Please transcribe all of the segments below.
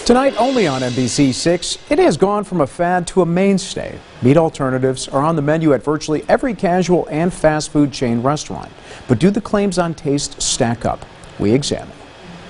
Tonight only on NBC6, it has gone from a fad to a mainstay. Meat alternatives are on the menu at virtually every casual and fast food chain restaurant. But do the claims on taste stack up? We examine.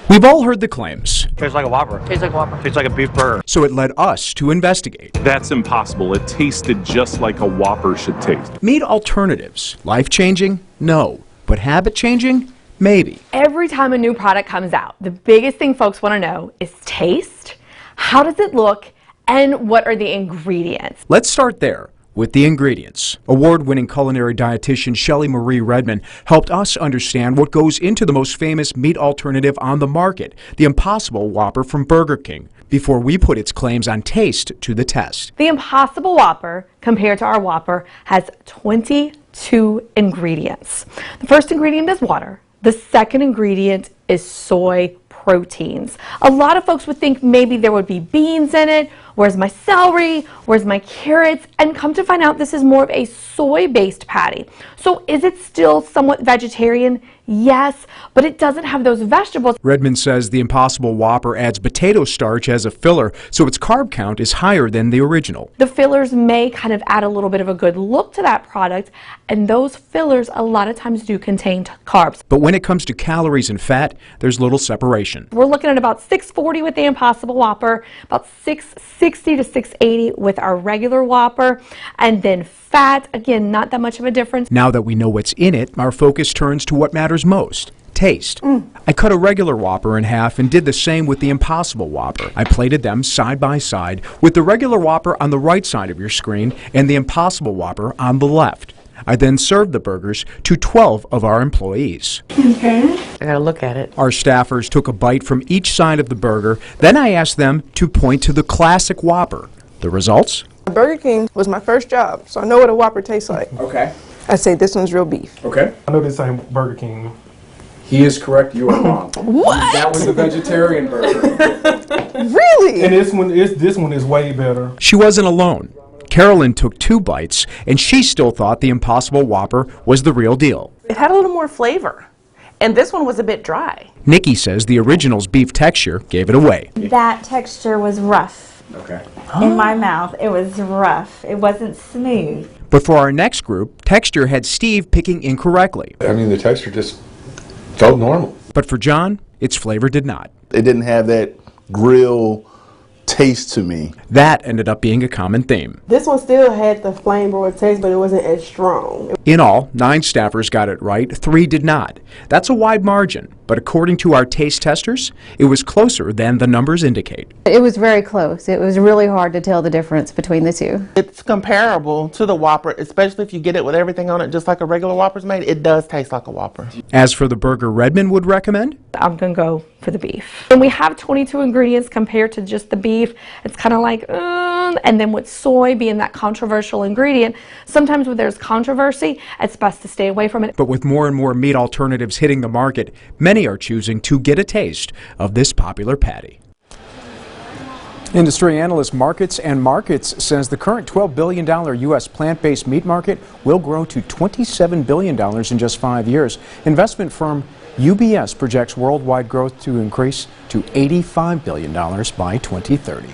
We've all heard the claims. Tastes like a Whopper. Tastes like a Whopper. Tastes like a beef burger. So it led us to investigate. That's impossible. It tasted just like a Whopper should taste. Meat alternatives, life-changing? No. But habit-changing? Maybe. Every time a new product comes out, the biggest thing folks want to know is taste, how does it look, and what are the ingredients? Let's start there with the ingredients. Award-winning culinary dietitian Shelley Marie Redmond helped us understand what goes into the most famous meat alternative on the market, the Impossible Whopper from Burger King, before we put its claims on taste to the test. The Impossible Whopper, compared to our Whopper, has 22 ingredients. The first ingredient is water. The second ingredient is soy proteins. A lot of folks would think maybe there would be beans in it. Where's my celery? Where's my carrots? And come to find out, this is more of a soy-based patty. So is it still somewhat vegetarian? Yes, but it doesn't have those vegetables. Redmond says the Impossible Whopper adds potato starch as a filler, so its carb count is higher than the original. The fillers may kind of add a little bit of a good look to that product, and those fillers a lot of times do contain carbs. But when it comes to calories and fat, there's little separation. We're looking at about 640 with the Impossible Whopper, about 660 to 680 with our regular Whopper, and then fat, again, not that much of a difference. Now that we know what's in it, our focus turns to what matters most. Taste. I cut a regular Whopper in half and did the same with the Impossible Whopper. I plated them side by side with the regular Whopper on the right side of your screen and the Impossible Whopper on the left. I then served the burgers to 12 of our employees. Okay. I gotta look at it. Our staffers took a bite from each side of the burger. Then I asked them to point to the classic Whopper. The results? Burger King was my first job, so I know what a Whopper tastes like. Okay. I say this one's real beef. Okay. I know this ain't Burger King. He is correct. You are wrong. What? That was a vegetarian burger. Really? And this one is way better. She wasn't alone. Carolyn took 2 bites, and she still thought the Impossible Whopper was the real deal. It had a little more flavor, and this one was a bit dry. Nikki says the original's beef texture gave it away. That texture was rough. Okay. In my mouth, it was rough. It wasn't smooth. But for our next group, texture had Steve picking incorrectly. I mean, the texture just felt normal. But for John, its flavor did not. It didn't have that grill taste to me. That ended up being a common theme. This one still had the flame broiled taste, but it wasn't as strong. In all, 9 staffers got it right, 3 did not. That's a wide margin, but according to our taste testers, it was closer than the numbers indicate. It was very close. It was really hard to tell the difference between the two. It's comparable to the Whopper, especially if you get it with everything on it, just like a regular Whopper's made. It does taste like a Whopper. As for the burger Redmond would recommend, I'm going to go for the beef. And we have 22 ingredients compared to just the beef. It's kind of like, and then with soy being that controversial ingredient, sometimes when there's controversy, it's best to stay away from it. but with more and more meat alternatives hitting the market, many are choosing to get a taste of this popular patty. Industry analyst Markets and Markets says the current $12 billion U.S. plant-based meat market will grow to $27 billion in just 5 years. Investment firm UBS projects worldwide growth to increase to $85 billion by 2030.